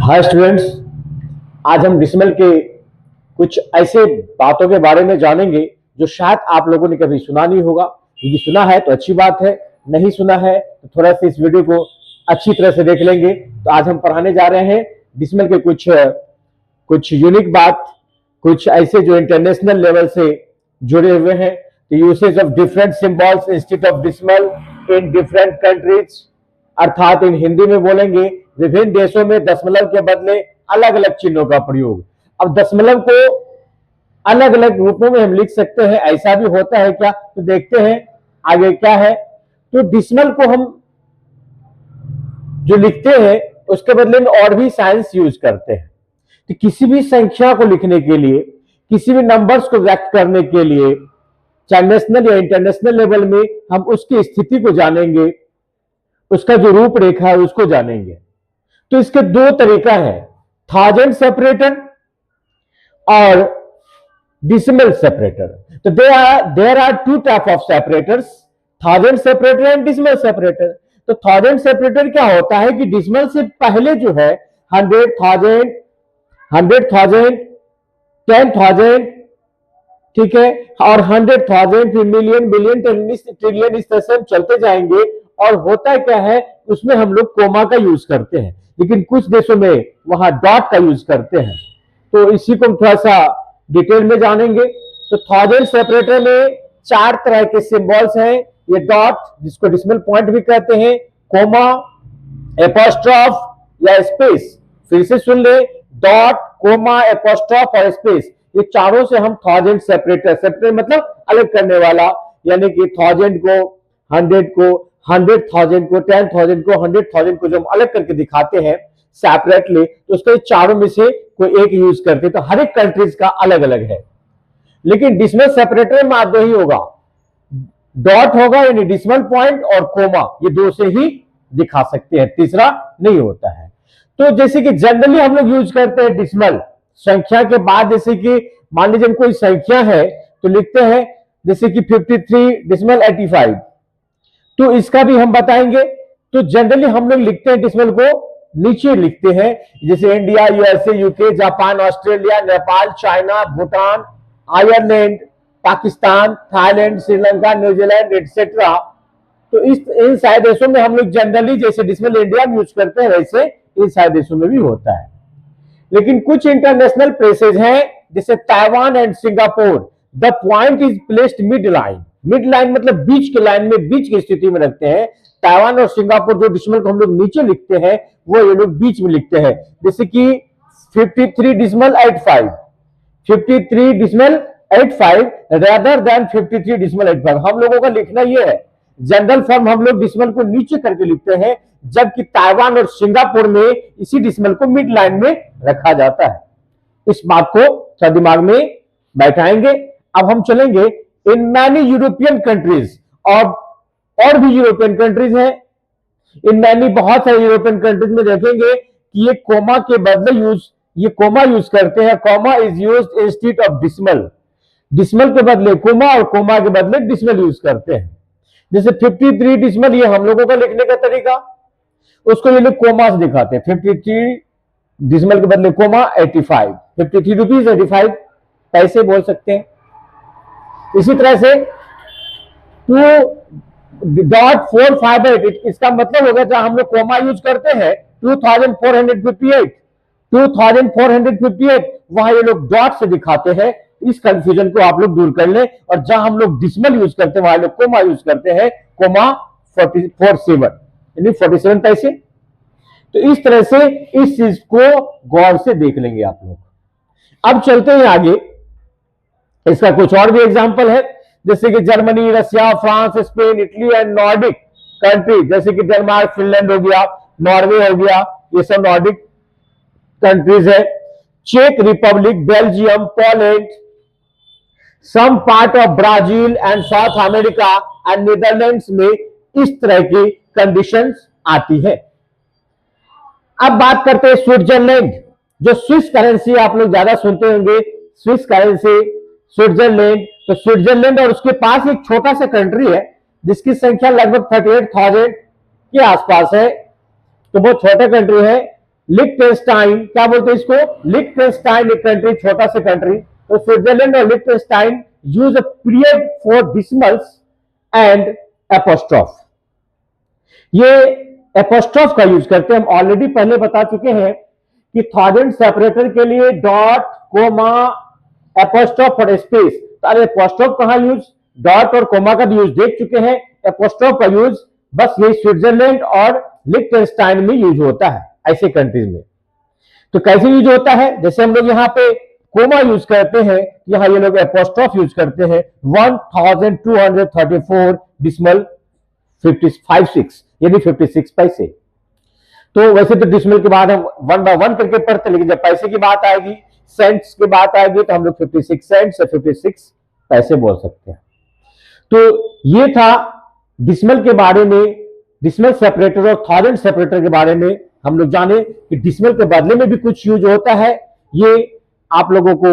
Hi students, आज हम dismal के कुछ ऐसे बातों के बारे में जानेंगे जो शायद आप लोगों ने कभी सुना नहीं होगा। यदि सुना है तो अच्छी बात है, नहीं सुना है तो थोड़ा सा इस वीडियो को अच्छी तरह से देख लेंगे। तो आज हम पढ़ाने जा रहे हैं डिसमल के कुछ यूनिक बात, कुछ ऐसे जो इंटरनेशनल लेवल से जुड़े हुए हैं। The usage of different symbols instead of dismal in different countries, अर्थात इन हिंदी में बोलेंगे विभिन्न देशों में दशमलव के बदले अलग अलग चिन्हों का प्रयोग। अब दशमलव को अलग अलग रूपों में हम लिख सकते हैं, ऐसा भी होता है क्या? तो देखते हैं आगे क्या है। तो डिसमल को हम जो लिखते हैं उसके बदले में और भी साइंस यूज करते हैं। तो किसी भी संख्या को लिखने के लिए, किसी भी नंबर्स को व्यक्त करने के लिए, चाहे नेशनल या इंटरनेशनल लेवल में, हम उसकी स्थिति को जानेंगे, उसका जो रूपरेखा है उसको जानेंगे। तो इसके दो तरीका है, थाउजेंड सेपरेटर और decimal separator. तो there are two type of separators, thousand separator and decimal separator. तो थाउजेंड सेपरेटर क्या होता है कि डिसमल से पहले जो है 100,000, 100,000, 10,000, ठीक है, और 100,000, फिर मिलियन, बिलियन, ट्रिलियन, इस तरह से हम चलते जाएंगे। और होता क्या है, उसमें हम लोग कोमा का यूज करते हैं, लेकिन कुछ देशों में वहां डॉट का यूज करते हैं। तो इसी को थोड़ा सा डिटेल में जानेंगे। तो थाउजेंड सेपरेटर में चार तरह के सिंबल्स हैं। ये डॉट, जिसको डिसिमल पॉइंट भी कहते हैं, कोमा, एपोस्ट्रोफ या स्पेस। फिर से सुन ले, डॉट, कोमा, एपोस्ट्रोफ और स्पेस, ये चारों से हम थाउजेंड सेपरेटर मतलब अलग करने वाला, यानी कि थाउजेंड को, 100 को, 100,000 को, 10,000 को, 100,000 को जो हम अलग करके दिखाते हैं सेपरेटली, तो उसके चारों में से कोई एक यूज करते हैं। तो हर एक कंट्रीज का अलग अलग है। लेकिन डिसिमल सेपरेटर में दो ही होगा, डॉट होगा यानी डिसिमल पॉइंट, और कोमा, ये दो से ही दिखा सकते हैं, तीसरा नहीं होता है। तो जैसे कि जनरली हम लोग यूज करते हैं डिसिमल संख्या के बाद, जैसे कि मान लीजिए कोई संख्या है तो लिखते हैं जैसे कि 53.85, तो इसका भी हम बताएंगे। तो जनरली हम लोग लिखते हैं डिसिमल को नीचे लिखते हैं, जैसे India, USA, UK, Japan, Australia, Nepal, China, Bhutan, Ireland, Pakistan, Thailand, Sri Lanka, New Zealand etcetera. तो इन सारे देशों में हम लोग जनरली जैसे डिसिमल इंडिया में यूज करते हैं, वैसे इन सारे देशों में भी होता है। लेकिन कुछ इंटरनेशनल प्लेसेज हैं जैसे Taiwan and Singapore, the point is placed mid line. Mid line मतलब बीच के लाइन में, बीच की स्थिति में रखते हैं। ताइवान और सिंगापुर जो डिसिमल को हम लोग नीचे लिखते हैं, वो ये लोग बीच में लिखते हैं। जैसे कि 53.85, 53.85 rather than 53.85। हम लोगों का लिखना ये है, जनरल फॉर्म हम लोग डिसिमल को नीचे करके लिखते हैं, जबकि ताइवान और सिंगापुर में इसी डिसिमल को मिड लाइन में रखा जाता है। इस बात को दिमाग में बैठाएंगे। अब हम चलेंगे इन मैनी यूरोपियन कंट्रीज, और भी यूरोपियन कंट्रीज हैं। इन मैनी बहुत सारे यूरोपियन कंट्रीज में देखेंगे कि ये कोमा के बदले ये कोमा यूज करते हैं। Comma is used instead of decimal. Decimal के बदले कोमा और कोमा के बदले डिसिमल यूज करते हैं। जैसे 53 डिसिमल, ये हम लोगों का लिखने का तरीका, उसको ये लोग कोमा से दिखाते हैं। 53 डिसिमल के बदले कोमा 85, 53 रुपीज 85 पैसे बोल सकते हैं। इसी तरह से 2.458, इसका मतलब होगा जहां हम लोग कोमा यूज करते हैं 2458, वहां ये लोग डॉट से दिखाते हैं। इस कंफ्यूजन को आप लोग दूर कर लें। और जहां हम लोग डिसिमल यूज करते हैं वहां लोग कोमा यूज करते हैं, कोमा 47 यानी 47 पैसे। तो इस तरह से इस चीज को गौर से देख लेंगे आप लोग। अब चलते हैं आगे, इसका कुछ और भी एग्जांपल है, जैसे कि Germany, Russia, France, Spain, Italy and Nordic country, जैसे कि डेनमार्क, फिनलैंड हो गया, नॉर्वे हो गया, ये सब नॉर्डिक कंट्रीज है। चेक Republic, Belgium, Poland, some part of Brazil and South America and Netherlands में इस तरह की कंडीशंस आती है। अब बात करते हैं स्विट्जरलैंड, जो स्विस करेंसी आप लोग ज्यादा सुनते होंगे, स्विस करेंसी, स्विट्जरलैंड। तो स्विट्जरलैंड और उसके पास एक छोटा सा कंट्री है जिसकी संख्या लगभग 38,000 के आसपास है। तो बहुत छोटा कंट्री है, लिechtenstein, क्या बोलते हैं इसको, लिechtenstein एक कंट्री, छोटा सा कंट्री, तो स्विट्जरलैंड और Liechtenstein use a period for decimals and apostrophe. ये एपोस्ट्रोफ का यूज करते हैं। हम ऑलरेडी पहले बता चुके हैं कि थाउजेंड सेपरेटर के लिए डॉट, कोमा, एपोस्ट्रोफ और स्पेस। तो एपोस्ट्रोफ कहां यूज, डॉट और कोमा का भी यूज देख चुके हैं। एपोस्ट्रोफ का यूज बस ये स्विट्जरलैंड और लिechtenstein में यूज होता है, ऐसे कंट्रीज में। तो कैसे यूज होता है, जैसे हम लोग यहाँ पे कोमा यूज करते हैं, यहाँ ये लोग एपोस्ट्रोफ यूज करते हैं। 1234 डिसिमल 56 यानी 56 पैसे। तो वैसे तो डिसिमल के बाद हम 1 बाय 1 करके पढ़ते, लेकिन जब पैसे की बात आएगी, सेंट्स की बात आएगी, तो हम लोग 56 सेंट्स या 56 पैसे बोल सकते हैं। तो ये था डिसिमल के बारे में, डिसिमल सेपरेटर और थाउजेंड सेपरेटर के बारे में हम लोग जाने कि डिसिमल के बदले में भी कुछ यूज होता है। ये आप लोगों को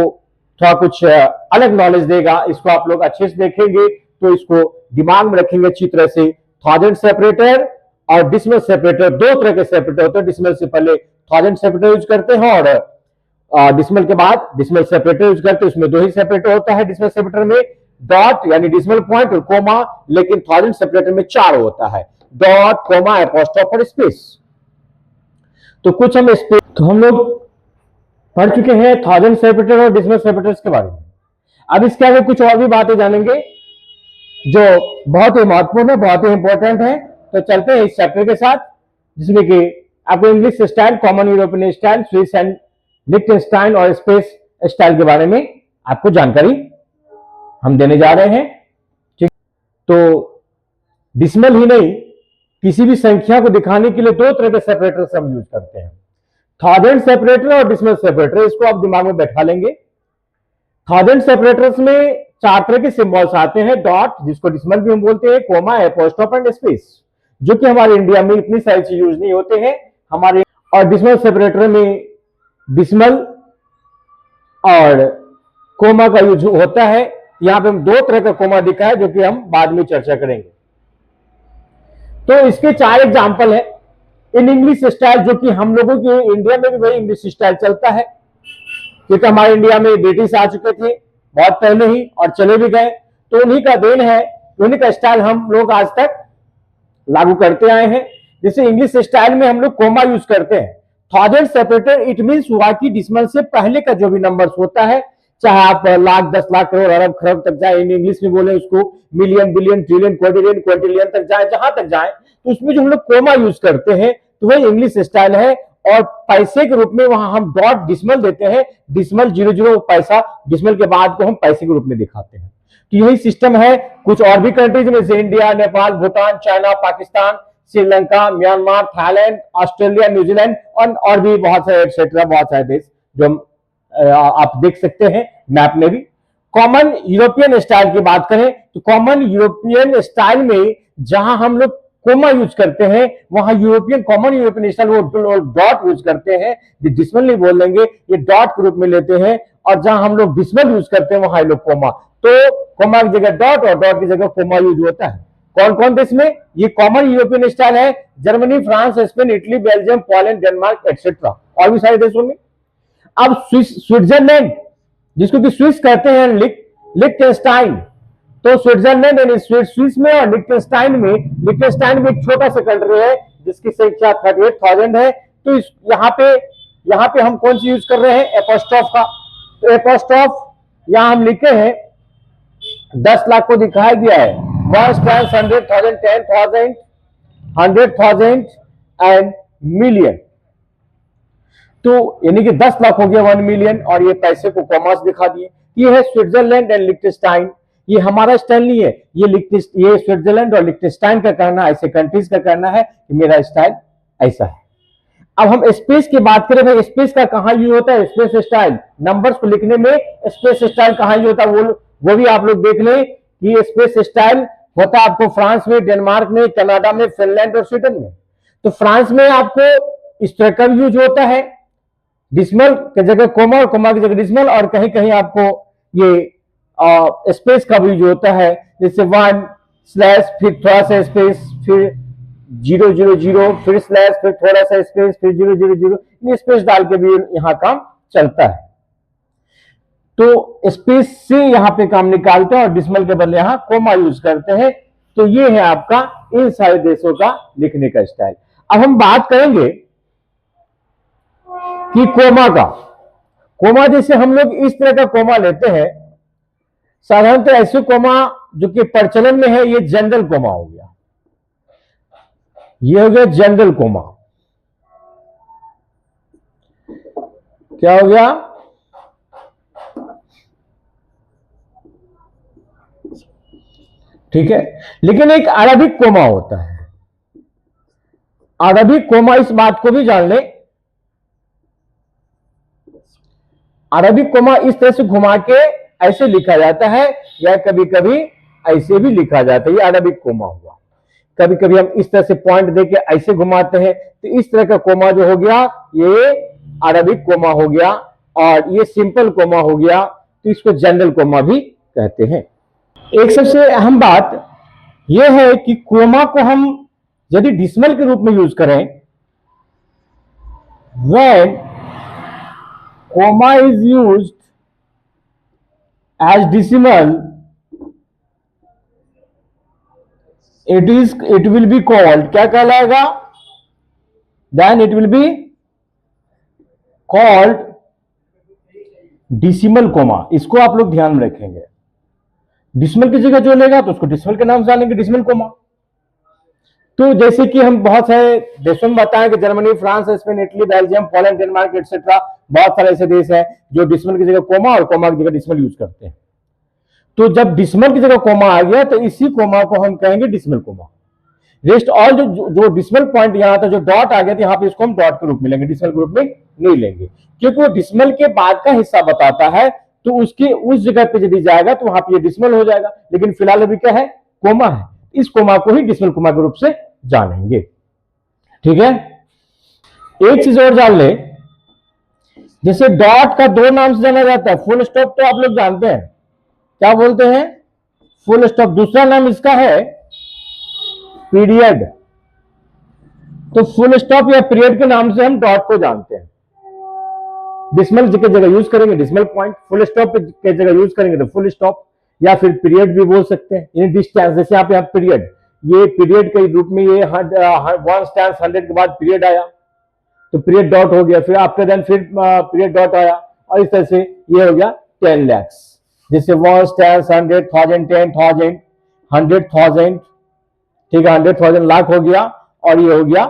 थोड़ा कुछ अलग नॉलेज देगा, इसको आप लोग अच्छे से देखेंगे तो इसको दिमाग में रखेंगे अच्छी तरह से। थाउजेंड सेपरेटर और डिसिमल सेपरेटर, दो तरह के सेपरेटर होते हैं। डिसिमल से पहले थाउजेंड सेपरेटर यूज करते हैं और डिसिमल के बाद डिसिमल सेपरेटर यूज करते हैं। उसमें दो ही सेपरेटर होता है डिसिमल सेपरेटर में, डॉट यानी डिसिमल पॉइंट और कोमा, लेकिन थाउजेंड सेपरेटर में 4 होता है, डॉट, कोमा, एपोस्ट्रोफ और स्पेस। तो कुछ हम स्पेस, तो हम लोग पढ़ चुके हैं थाउजेंड सेपरेटर और डिसिमल सेपरेटर्स के बारे में। अब इसके आगे कुछ और भी बातें जानेंगे जो बहुत ही महत्वपूर्ण है, बहुत ही इंपॉर्टेंट है। तो चलते हैं इस चैप्टर के साथ, जिसमें कि आपको English style, common European style, Swiss and Liechtenstein और स्पेस स्टाइल के बारे में आपको जानकारी हम देने जा रहे हैं। ठीक, तो डिसिमल ही नहीं, किसी भी संख्या को दिखाने के लिए दो तरह के सेपरेटर्स हम यूज करते हैं, थाउजेंड सेपरेटर और डिसिमल सेपरेटर। इसको आप दिमाग में बैठा लेंगे। थाउजेंड सेपरेटर्स में 4 तरह के सिंबल्स आते हैं, डॉट जिसको डिसिमल भी हम बोलते हैं, कोमा, एपोस्ट्रोफ एंड स्पेस, जो कि हमारे इंडिया में इतनी सारी चीज यूज नहीं होते हैं हमारे। और डिसिमल सेपरेटर में डिसिमल और कोमा का यूज होता है। यहां पे हम 2 तरह का कोमा दिखा है, जो कि हम बाद में चर्चा करेंगे। तो इसके 4 एग्जाम्पल है इन इंग्लिश स्टाइल, जो कि हम लोगों के इंडिया में भी वही इंग्लिश स्टाइल चलता है, क्योंकि हमारे इंडिया में ब्रिटिश आ चुके थे बहुत पहले ही और चले भी गए। तो उन्हीं का देन है, उन्हीं का स्टाइल हम लोग आज तक लागू करते आए हैं। जैसे इंग्लिश स्टाइल में हम लोग कोमा यूज करते हैं। थाउजेंड सेपरेटर इट मीन्स हुआ कि डिसिमल से पहले का जो भी नंबर होता है, चाहे आप लाख, 10 लाख, करोड़, अरब, खरब तक जाए, इंग्लिश में बोले उसको मिलियन, बिलियन, ट्रिलियन, क्वाड्रिलियन तक जाए, जहां तक जाए, तो उसमें जो हम लोग कोमा यूज करते हैं, तो वही इंग्लिश स्टाइल है। और पैसे के रूप में वहां हम डॉट डिसिमल देते हैं, डिसिमल 00 पैसा, डिसिमल के बाद को हम पैसे के रूप में दिखाते हैं। तो यही सिस्टम है कुछ और भी कंट्रीज में, जैसे India, Nepal, Bhutan, China, Pakistan, Sri Lanka, Myanmar, Thailand, Australia, New Zealand और भी बहुत सारे एक्सेट्रा, बहुत सारे देश जो हम आप देख सकते हैं मैप में भी। कॉमन यूरोपियन स्टाइल की बात करें तो कॉमन यूरोपियन स्टाइल में जहां हम लोग कोमा यूज करते हैं, वहां यूरोपियन, कॉमन यूरोपियन स्टाइल वो डॉट यूज करते हैं, डिसिमल नहीं बोल देंगे, ये डॉट के रूप में लेते हैं। और जहां हम लोग डिसिमल यूज करते हैं, वहां ये लोग कोमा, तो कोमा की जगह डॉट और डॉट की जगह कोमा यूज होता है। कौन कौन देश में ये कॉमन यूरोपियन स्टाइल है? Germany, France, Spain, Italy, Belgium, Poland, Denmark etcetera, और भी सारे देशों में। अब स्विट्जरलैंड, जिसको कि स्विस कहते हैं, लिechtenstein, तो स्विट्जरलैंड यानी स्विस में और लिechtenstein में एक छोटा सा कंट्री है जिसकी संख्या 38,000 है। तो यहाँ पे हम कौन सी यूज कर रहे हैं? एपोस्ट्रोफ का। तो एपोस्ट्रोफ यहां हम लिखे हैं, 10 लाख को दिखाया गया है, 100,000, 10,000, 100,000 एंड मिलियन। तो यानी कि 10 लाख हो गया 1 मिलियन, और ये पैसे को कॉमा से दिखा दिए। ये है स्विट्जरलैंड एंड लिechtenstein। ये हमारा स्टाइल नहीं है, ये स्विट्जरलैंड और लिechtenstein का कहना, ऐसे कंट्रीज का कहना है कि मेरा स्टाइल ऐसा है। अब हम स्पेस की बात करें, भाई स्पेस का कहां यूज होता है? स्पेस स्टाइल नंबर्स को लिखने में स्पेस स्टाइल कहां यूज होता है, वो भी आप लोग देख लें कि स्पेस स्टाइल होता है आपको फ्रांस में, डेनमार्क में, कनाडा में, फिनलैंड और स्वीडन में। तो फ्रांस में आपको इस तरह का यूज होता है, डिसिमल की जगह कोमा और कोमा की जगह डिसिमल, और कहीं कहीं आपको ये स्पेस का भी यूज होता है, जैसे 1 स्लैश, फिर थोड़ा सा स्पेस, फिर 000, फिर स्लैश, फिर थोड़ा सा स्पेस, फिर 000। इतनी स्पेस डाल के भी यहां काम चलता है। तो स्पेस से यहां पे काम निकालते हैं और डिसमल के बदले यहां कोमा यूज करते हैं। तो ये है आपका इन सारे देशों का लिखने का स्टाइल। अब हम बात करेंगे कि कोमा का। कोमा जैसे हम लोग इस तरह का कोमा लेते हैं, साधारणतः ऐसे कोमा जो कि प्रचलन में है, ये जनरल कोमा हो गया, ये हो गया जनरल कोमा। क्या हो गया? ठीक है। लेकिन एक अरबिक कोमा होता है। अरबिक कोमा, इस बात को भी जान लें, अरबिक कोमा इस तरह से घुमा के ऐसे लिखा जाता है या कभी कभी ऐसे भी लिखा जाता है। ये अरबिक कोमा हुआ। कभी कभी हम इस तरह से पॉइंट देके ऐसे घुमाते हैं, तो इस तरह का कोमा जो हो गया ये अरबिक कोमा हो गया। और ये सिंपल कोमा हो गया, तो इसको जनरल कोमा भी कहते हैं। एक सबसे अहम बात यह है कि कोमा को हम यदि डिसमल के रूप में यूज करें, when comma is used as decimal, it will be called, क्या कहलाएगा? then it will be called decimal comma। इसको आप लोग ध्यान में रखेंगे। डिसमल की जगह जो लेगा तो उसको डिसमल के नाम से जानेंगे, डिसमल कोमा। तो जैसे कि हम बहुत सारे देशों में बताएं कि Germany, France, Spain, Italy, Belgium, Poland, Denmark etcetera, बहुत सारे ऐसे देश हैं जो डिसमल की जगह कोमा और कोमा की जगह डिसमल यूज करते हैं। तो जब डिसमल की जगह कोमा आ गया तो इसी कोमा को हम कहेंगे डिसमल कोमा। रेस्ट ऑल जो डिसमल पॉइंट यहां था, जो डॉट आ गया था, यहाँ पे इसको हम डॉट के रूप में लेंगे, डिसमल के रूप में नहीं लेंगे, क्योंकि वो डिसमल के बाद का हिस्सा बताता है। तो उसके उस जगह पे यदि जाएगा तो वहां पे ये डिसमल हो जाएगा। लेकिन फिलहाल अभी क्या है? कोमा है। इस कोमा को ही डिसमल कोमा के रूप से जानेंगे। ठीक है। एक चीज और जान ले, जैसे डॉट का दो नाम से जाना जाता है। फुल स्टॉप तो आप लोग जानते हैं, क्या बोलते हैं? Full stop. दूसरा नाम इसका है पीरियड। तो फुल स्टॉप या पीरियड के नाम से हम डॉट को जानते हैं। डिसमल की जगह यूज करेंगे डिसमल पॉइंट, फुल स्टॉप की जगह यूज करेंगे तो फुल स्टॉप, या फिर पीरियड भी बोल सकते हैं। इन डिस्टेंस, जैसे यहाँ पे पीरियड, ये पीरियड के रूप में ये 1 स्टैंस 100 के बाद पीरियड आया तो पीरियड डॉट हो गया, फिर आफ्टर देन फिर पीरियड डॉट आया, और इस तरह से ये हो गया 10 लाख। जैसे 1 स्टैंस 100,000, 10,000, 100,000, ठीक है, 100,000 लाख हो गया, और ये हो गया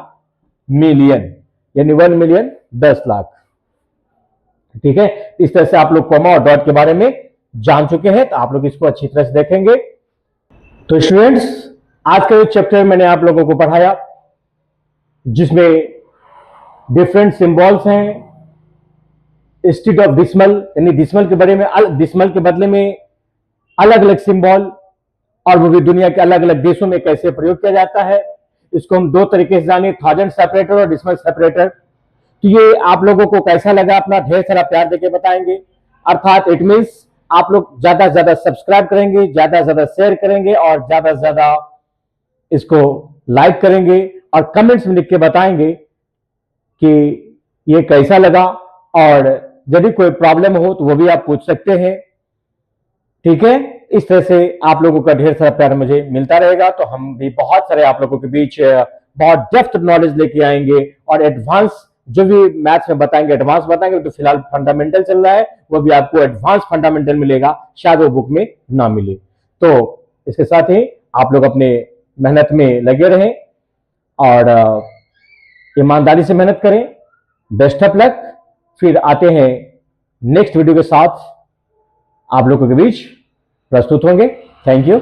मिलियन, यानी 1 मिलियन 10 लाख। ठीक है। इस तरह से आप लोग कोमा और डॉट के बारे में जान चुके हैं, तो आप लोग इसको अच्छी तरह से देखेंगे। तो स्टूडेंट्स, आज का जो चैप्टर मैंने आप लोगों को पढ़ाया, जिसमें डिफरेंट सिंबल्स हैं इंस्टेड ऑफ डिसमल, यानी डिसमल के बड़े में डिसमल के बदले में अलग अलग सिंबल, और वो भी दुनिया के अलग अलग देशों में कैसे प्रयोग किया जाता है। इसको हम दो तरीके से जाने, थाउजेंड सेपरेटर और डिसमल सेपरेटर। तो ये आप लोगों को कैसा लगा, अपना ढेर सारा प्यार देके बताएंगे। अर्थात इट मीन्स आप लोग ज्यादा से ज्यादा सब्सक्राइब करेंगे, ज्यादा से ज्यादा शेयर करेंगे, और ज्यादा से ज्यादा इसको लाइक करेंगे, और कमेंट्स में लिख के बताएंगे कि ये कैसा लगा, और यदि कोई प्रॉब्लम हो तो वो भी आप पूछ सकते हैं। ठीक है। इस तरह से आप लोगों का ढेर सारा प्यार मुझे मिलता रहेगा, तो हम भी बहुत सारे आप लोगों के बीच बहुत डेप्थ नॉलेज लेके आएंगे, और एडवांस जो भी मैथ्स में बताएंगे एडवांस बताएंगे। तो फिलहाल फंडामेंटल चल रहा है, वो भी आपको एडवांस फंडामेंटल मिलेगा, शायद वो बुक में ना मिले। तो इसके साथ ही आप लोग अपने मेहनत में लगे रहें और ईमानदारी से मेहनत करें। Best of luck. फिर आते हैं नेक्स्ट वीडियो के साथ, आप लोगों के बीच प्रस्तुत होंगे। Thank you.